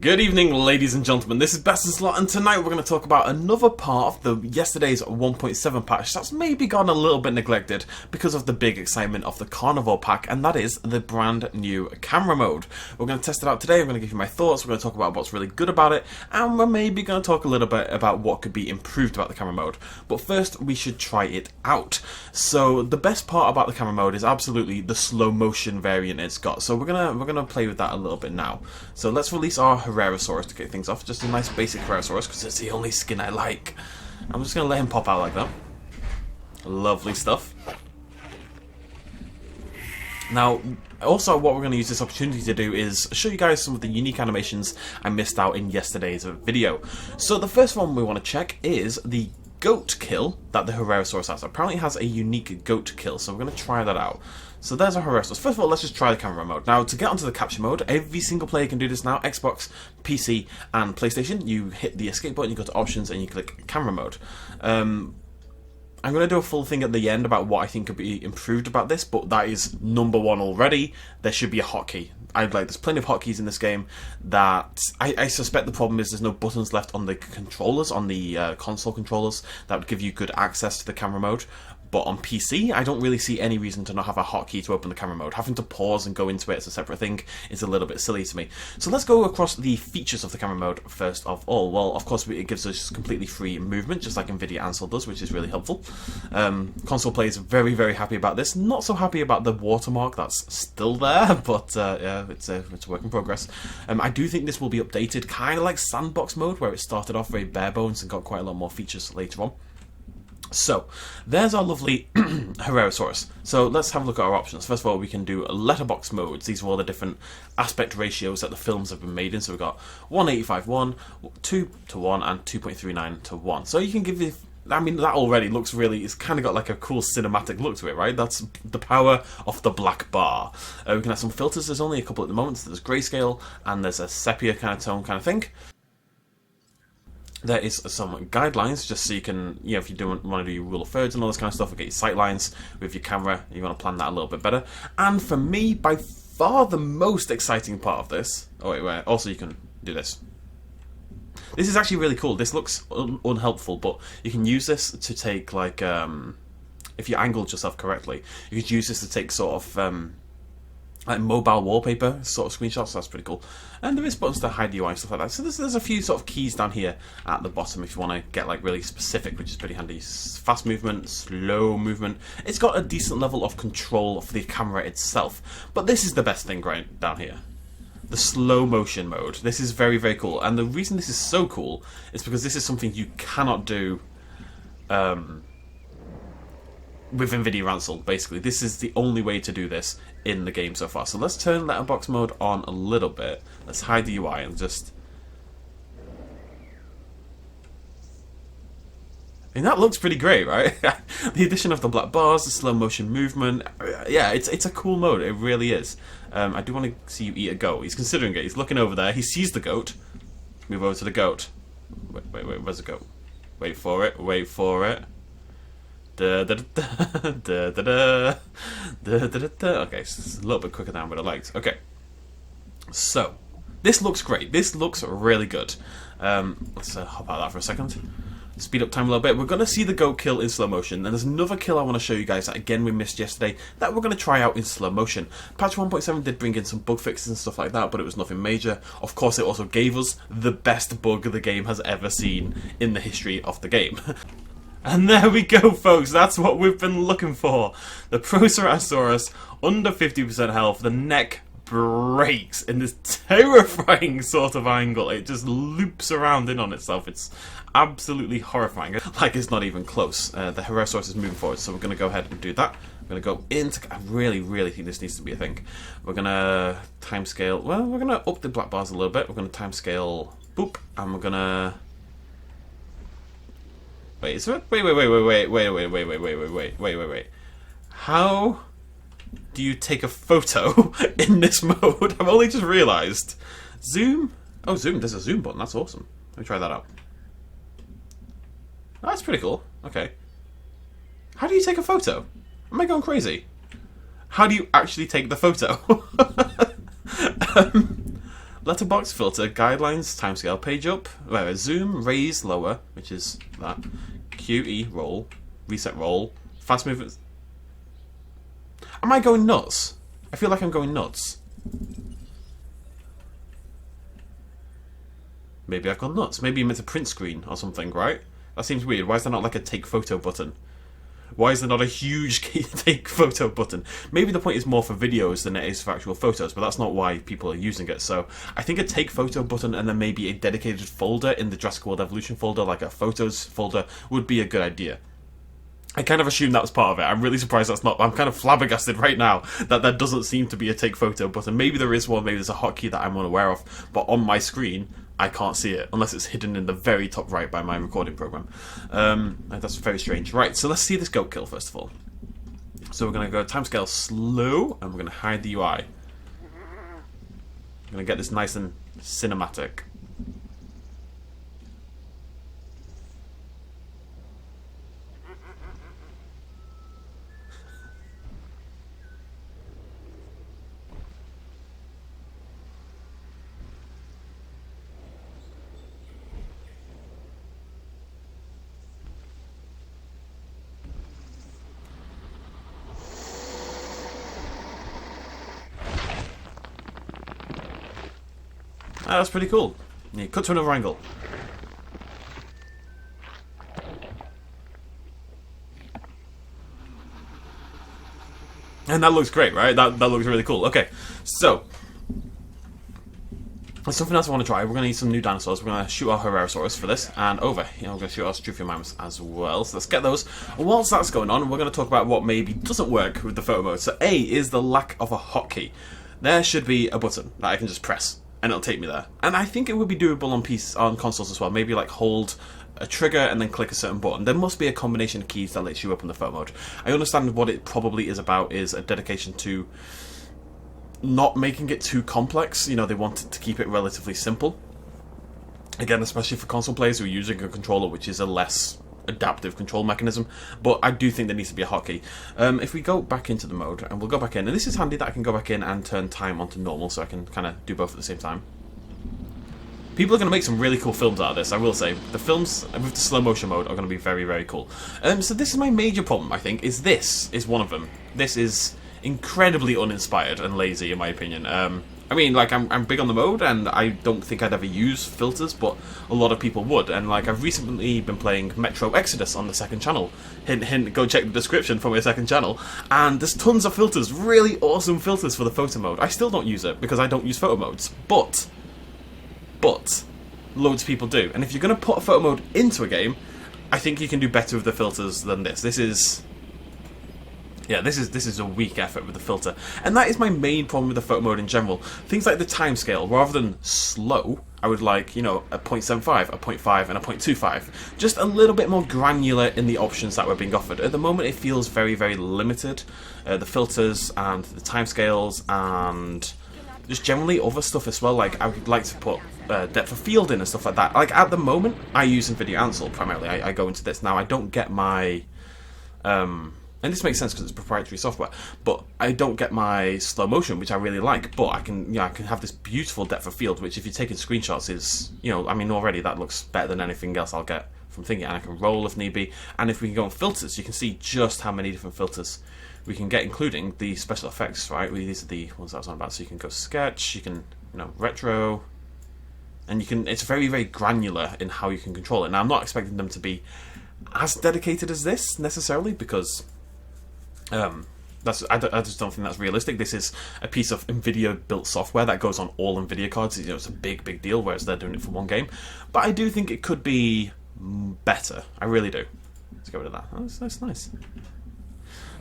Good evening, ladies and gentlemen. This is BestInSlot, and tonight we're going to talk about another part of the yesterday's 1.7 patch that's maybe gone a little bit neglected because of the big excitement of the Carnivore pack, and that is the brand new camera mode. We're going to test it out today. I'm going to give you my thoughts. We're going to talk about what's really good about it, and we're maybe going to talk a little bit about what could be improved about the camera mode. But first, we should try it out. So the best part about the camera mode is absolutely the slow motion variant it's got. So we're gonna play with that a little bit now. So let's release our Herrerasaurus to kick things off. Just a nice basic Herrerasaurus because it's the only skin I like. I'm just going to let him pop out like that. Lovely stuff. Now, also what we're going to use this opportunity to do is show you guys some of the unique animations I missed out in yesterday's video. So the first one we want to check is the goat kill that the Herrerasaurus has. Apparently it has a unique goat kill, so we're going to try that out. So there's our Herrerasaurus. First of all, let's just try the camera mode. Now, to get onto the capture mode, every single player can do this now. Xbox, PC, and PlayStation. You hit the escape button, you go to options, and you click camera mode. I'm going to do a full thing at the end about what I think could be improved about this, but that is number one already. There should be a hotkey. There's plenty of hotkeys in this game that I suspect the problem is there's no buttons left on the controllers, on the console controllers, that would give you good access to the camera mode. But on PC, I don't really see any reason to not have a hotkey to open the camera mode. Having to pause and go into it as a separate thing is a little bit silly to me. So let's go across the features of the camera mode first of all. Well, of course, it gives us completely free movement, just like NVIDIA Ansel does, which is really helpful. Console players are very, very happy about this. Not so happy about the watermark that's still there, but yeah, it's a work in progress. I do think this will be updated, kind of like Sandbox mode, where it started off very bare bones and got quite a lot more features later on. So, there's our lovely Herrerasaurus. So let's have a look at our options. First of all, we can do letterbox modes. These are all the different aspect ratios that the films have been made in. So we've got 185:1, 2:1, and 2.39:1. So you can give it, I mean, that already looks really, it's kind of got like a cool cinematic look to it, right? That's the power of the black bar. We can have some filters. There's only a couple at the moment. So there's grayscale, and there's a sepia kind of tone kind of thing. There is some guidelines, just so you can, if you don't want to do your rule of thirds and all this kind of stuff, get your sight lines with your camera, you want to plan that a little bit better. And for me, by far the most exciting part of this, also you can do this. This is actually really cool. This looks unhelpful, but you can use this to take, like, if you angled yourself correctly, you could use this to take sort of, like mobile wallpaper sort of screenshots. So that's pretty cool. And there is buttons to hide the UI and stuff like that. So there's a few sort of keys down here at the bottom if you want to get like really specific, which is pretty handy. Fast movement, slow movement. It's got a decent level of control for the camera itself. But this is the best thing right down here. The slow motion mode. This is very, very cool. And the reason this is so cool is because this is something you cannot do with NVIDIA Ansel, basically. This is the only way to do this in the game so far. So let's turn letterbox mode on a little bit. Let's hide the UI and just... I mean, that looks pretty great, right? The addition of the black bars, the slow motion movement. Yeah, it's a cool mode. It really is. I do want to see you eat a goat. He's considering it. He's looking over there. He sees the goat. Move over to the goat. Wait, where's the goat? Wait for it. Wait for it. Okay, it's a little bit quicker than I would have liked. Okay, so this looks great. This looks really good. Let's hop out of that for a second. Speed up time a little bit. We're going to see the goat kill in slow motion. And there's another kill I want to show you guys that, again, we missed yesterday, that we're going to try out in slow motion. Patch 1.7 did bring in some bug fixes and stuff like that, but it was nothing major. Of course, it also gave us the best bug the game has ever seen in the history of the game. And there we go, folks. That's what we've been looking for. The Velociraptor under 50% health. The neck breaks in this terrifying sort of angle. It just loops around in on itself. It's absolutely horrifying. Like it's not even close. The Herrerasaurus is moving forward, so we're going to go ahead and do that. We're going to go into... I really, really think this needs to be a thing. We're going to timescale... Well, we're going to up the black bars a little bit. We're going to timescale... Boop. And we're going to... Wait, wait. How do you take a photo in this mode? I've only just realised. Zoom? Oh, zoom. There's a zoom button. That's awesome. Let me try that out. Oh, that's pretty cool. Okay. How do you take a photo? Am I going crazy? How do you actually take the photo? letterbox, filter, guidelines, timescale, page up, zoom, raise, lower, which is that, QE, roll, reset roll, fast movements. Am I going nuts? I feel like I'm going nuts. Maybe I've gone nuts. Maybe you meant a print screen or something, right? That seems weird. Why is there not like a take photo button? Why is there not a huge take photo button? Maybe the point is more for videos than it is for actual photos, but that's not why people are using it. So I think a take photo button and then maybe a dedicated folder in the Jurassic World Evolution folder, like a photos folder, would be a good idea. I kind of assumed that was part of it. I'm really surprised that's not. I'm kind of flabbergasted right now that there doesn't seem to be a take photo button. Maybe there is one, maybe there's a hotkey that I'm unaware of, but on my screen, I can't see it, unless it's hidden in the very top right by my recording program. That's very strange. Right, so let's see this goat kill first of all. So we're going to go timescale slow, and we're going to hide the UI. I'm going to get this nice and cinematic. That's pretty cool. Yeah, cut to another angle. And that looks great, right? That looks really cool. Okay, so there's something else I want to try. We're going to need some new dinosaurs. We're going to shoot our Herrerasaurus for this, and over here we're going to shoot our Struthiomimus as well. So let's get those. And whilst that's going on, we're going to talk about what maybe doesn't work with the photo mode. So A is the lack of a hotkey. There should be a button that I can just press, and it'll take me there. And I think it would be doable on consoles as well. Maybe like hold a trigger and then click a certain button. There must be a combination of keys that lets you open the photo mode. I understand what it probably is about is a dedication to not making it too complex. You know, they wanted to keep it relatively simple. Again, especially for console players who are using a controller which is a less adaptive control mechanism, but I do think there needs to be a hotkey. If we go back into the mode, and we'll go back in, and this is handy that I can go back in and turn time onto normal, so I can kind of do both at the same time. People are going to make some really cool films out of this, I will say. The films with the slow motion mode are going to be very, very cool. So this is my major problem, I think, is this is one of them. This is incredibly uninspired and lazy, in my opinion. I mean, like, I'm big on the mode, and I don't think I'd ever use filters, but a lot of people would. And, like, I've recently been playing Metro Exodus on the second channel. Hint, hint, go check the description for my second channel. And there's tons of filters, really awesome filters for the photo mode. I still don't use it, because I don't use photo modes. But, loads of people do. And if you're going to put a photo mode into a game, I think you can do better with the filters than this. This is a weak effort with the filter. And that is my main problem with the photo mode in general. Things like the timescale, rather than slow, I would like, you know, a 0.75, a 0.5, and a 0.25. Just a little bit more granular in the options that were being offered. At the moment, it feels very, very limited. The filters and the timescales and just generally other stuff as well. Like, I would like to put depth of field in and stuff like that. Like, at the moment, I use NVIDIA Ansel primarily. I go into this. Now, I don't get my and this makes sense because it's proprietary software, but I don't get my slow motion, which I really like, but I can have this beautiful depth of field, which if you're taking screenshots is, you know, I mean, already that looks better than anything else I'll get from thinking, and I can roll if need be. And if we can go on filters, you can see just how many different filters we can get, including the special effects, right? These are the ones that I was on about. So you can go sketch, you can, you know, retro, and you can, it's very, very granular in how you can control it. Now, I'm not expecting them to be as dedicated as this, necessarily, because I just don't think that's realistic. This is a piece of NVIDIA built software that goes on all NVIDIA cards. You know, it's a big, big deal, whereas they're doing it for one game. But I do think it could be better. I really do. Let's get rid of that. That's nice.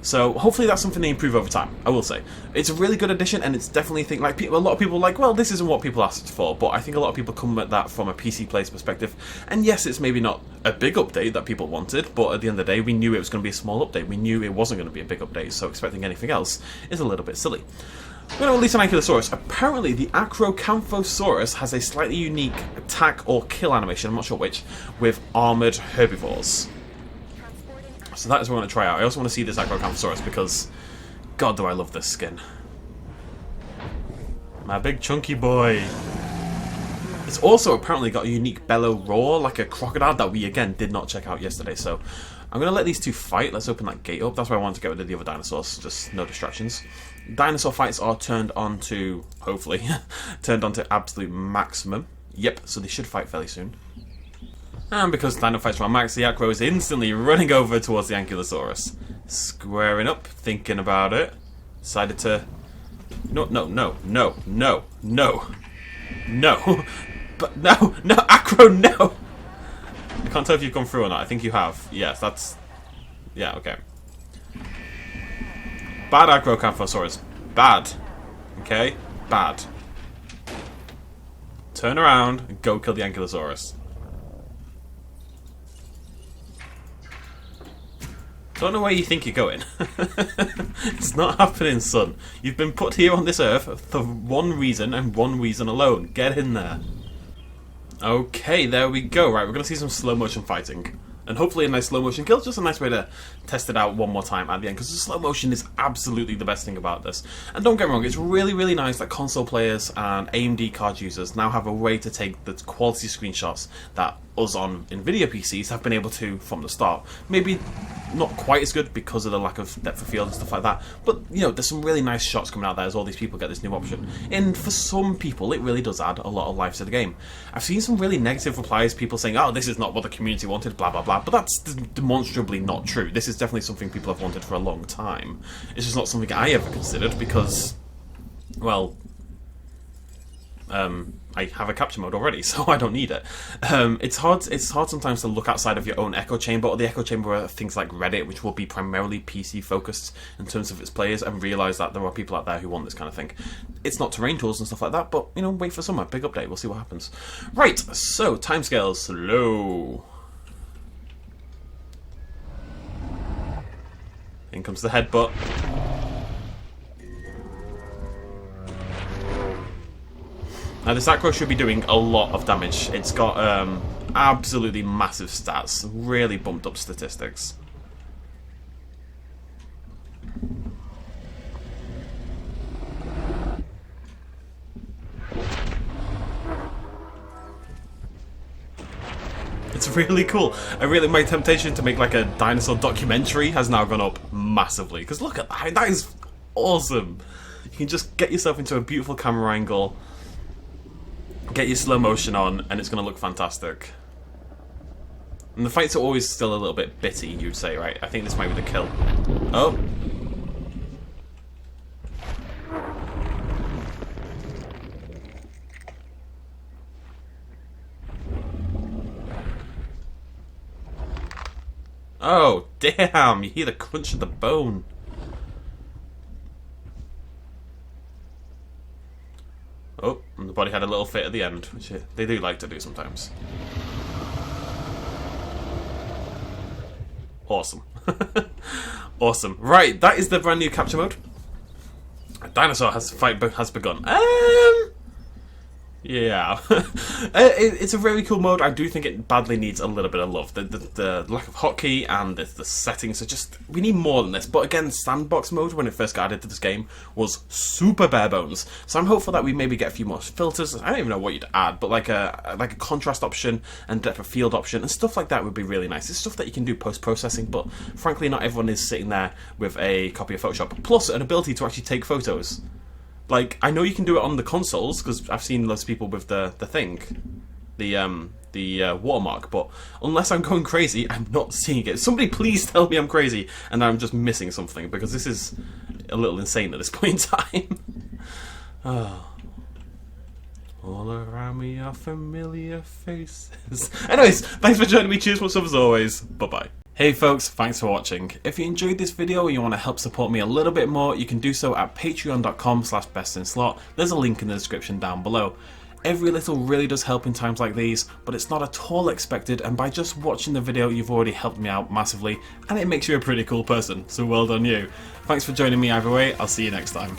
So hopefully that's something they improve over time. I will say it's a really good addition, and it's definitely like a lot of people are like, well, this isn't what people asked for. But I think a lot of people come at that from a PC player's perspective. And yes, it's maybe not a big update that people wanted, but at the end of the day, we knew it was going to be a small update. We knew it wasn't going to be a big update, so expecting anything else is a little bit silly. We're going to release an Ankylosaurus. Apparently, the Acrocanthosaurus has a slightly unique attack or kill animation, I'm not sure which, with armoured herbivores. So that is what we're going to try out. I also want to see this Acrocanthosaurus because, God, do I love this skin. My big chunky boy. It's also apparently got a unique bellow roar like a crocodile that we again did not check out yesterday. So I'm going to let these two fight. Let's open that gate up. That's why I wanted to get rid of the other dinosaurs. Just no distractions. Dinosaur fights are turned on to, hopefully, turned on to absolute maximum. Yep, so they should fight fairly soon. And because Dino fights are on max, the Acro is instantly running over towards the Ankylosaurus. Squaring up, thinking about it. Decided to... No. But no, Acro, no! I can't tell if you've gone through or not. I think you have. Yes, that's... Yeah, okay. Bad Acrocanthosaurus. Bad. Okay? Bad. Turn around and go kill the Ankylosaurus. Don't know where you think you're going. It's not happening, son. You've been put here on this earth for one reason and one reason alone. Get in there. Okay, there we go. Right, we're going to see some slow motion fighting. And hopefully a nice slow motion kill. Just a nice way to test it out one more time at the end. Because the slow motion is absolutely the best thing about this. And don't get me wrong, it's really, really nice that console players and AMD card users now have a way to take the quality screenshots that us on Nvidia PCs have been able to from the start. Maybe not quite as good because of the lack of depth of field and stuff like that, but you know, there's some really nice shots coming out there as all these people get this new option. And for some people, it really does add a lot of life to the game. I've seen some really negative replies, people saying, oh, this is not what the community wanted, blah blah blah, but that's demonstrably not true. This is definitely something people have wanted for a long time. It's just not something I ever considered because, well, I have a capture mode already, so I don't need it. It's hard sometimes to look outside of your own echo chamber, or the echo chamber of things like Reddit, which will be primarily PC focused in terms of its players, and realise that there are people out there who want this kind of thing. It's not terrain tools and stuff like that, but you know, wait for summer, big update, we'll see what happens. Right, so timescales slow. In comes the headbutt. Now this Acro should be doing a lot of damage. It's got absolutely massive stats, really bumped up statistics. It's really cool. My temptation to make like a dinosaur documentary has now gone up massively. Because look at that, that is awesome. You can just get yourself into a beautiful camera angle, get your slow motion on, and it's going to look fantastic. And the fights are always still a little bit bitty, you'd say, right? I think this might be the kill. Oh. Oh, damn! You hear the crunch of the bone. Oh, and the body had a little fit at the end, which they do like to do sometimes. Awesome. Awesome. Right, that is the brand new capture mode. Dinosaur has begun. Yeah. It's a very cool mode. I do think it badly needs a little bit of love. The lack of hotkey and the settings are just... We need more than this. But again, sandbox mode, when it first got added to this game, was super bare bones. So I'm hopeful that we maybe get a few more filters. I don't even know what you'd add, but like a contrast option and depth of field option and stuff like that would be really nice. It's stuff that you can do post-processing, but frankly not everyone is sitting there with a copy of Photoshop. Plus an ability to actually take photos. Like, I know you can do it on the consoles, because I've seen lots of people with the watermark, but unless I'm going crazy, I'm not seeing it. Somebody please tell me I'm crazy, and I'm just missing something, because this is a little insane at this point in time. Oh. All around me are familiar faces. Anyways, thanks for joining me, cheers, what's up as always, bye-bye. Hey folks, thanks for watching. If you enjoyed this video and you want to help support me a little bit more, you can do so at patreon.com/bestinslot. There's a link in the description down below. Every little really does help in times like these, but it's not at all expected, and by just watching the video you've already helped me out massively, and it makes you a pretty cool person, so well done you. Thanks for joining me either way, I'll see you next time.